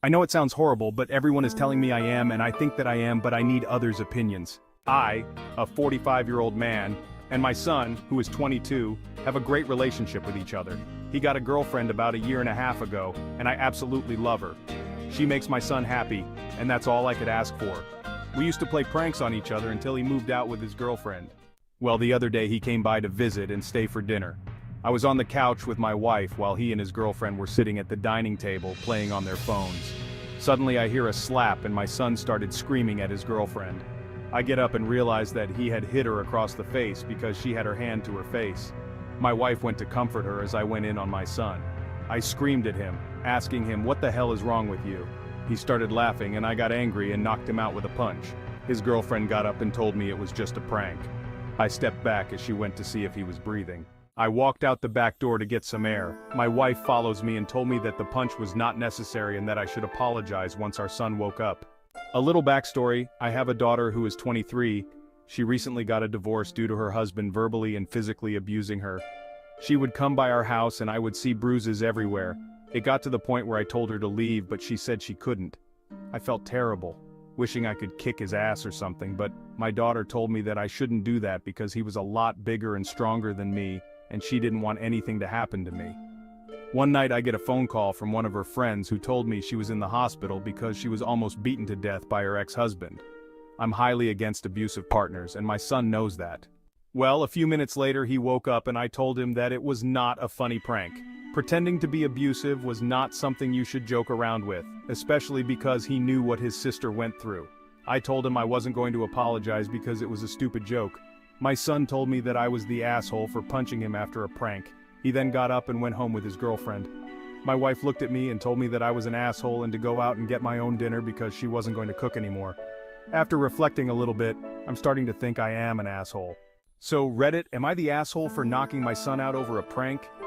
I know it sounds horrible, but everyone is telling me I am, and I think that I am, but I need others' opinions. I, a 45-year-old man, and my son, who is 22, have a great relationship with each other. He got a girlfriend about a year and a half ago, and I absolutely love her. She makes my son happy, and that's all I could ask for. We used to play pranks on each other until he moved out with his girlfriend. Well, the other day he came by to visit and stay for dinner. I was on the couch with my wife while he and his girlfriend were sitting at the dining table playing on their phones. Suddenly I hear a slap and my son started screaming at his girlfriend. I get up and realize that he had hit her across the face because she had her hand to her face. My wife went to comfort her as I went in on my son. I screamed at him, asking him, "What the hell is wrong with you?" He started laughing and I got angry and knocked him out with a punch. His girlfriend got up and told me it was just a prank. I stepped back as she went to see if he was breathing. I walked out the back door to get some air. My wife follows me and told me that the punch was not necessary and that I should apologize once our son woke up. A little backstory, I have a daughter who is 23. She recently got a divorce due to her husband verbally and physically abusing her. She would come by our house and I would see bruises everywhere. It got to the point where I told her to leave, but she said she couldn't. I felt terrible, wishing I could kick his ass or something, but my daughter told me that I shouldn't do that because he was a lot bigger and stronger than me, and she didn't want anything to happen to me. One night I get a phone call from one of her friends who told me she was in the hospital because she was almost beaten to death by her ex-husband. I'm highly against abusive partners, and my son knows that. Well, a few minutes later he woke up and I told him that it was not a funny prank. Pretending to be abusive was not something you should joke around with, especially because he knew what his sister went through. I told him I wasn't going to apologize because it was a stupid joke. My son told me that I was the asshole for punching him after a prank. He then got up and went home with his girlfriend. My wife looked at me and told me that I was an asshole and to go out and get my own dinner because she wasn't going to cook anymore. After reflecting a little bit, I'm starting to think I am an asshole. So Reddit, am I the asshole for knocking my son out over a prank?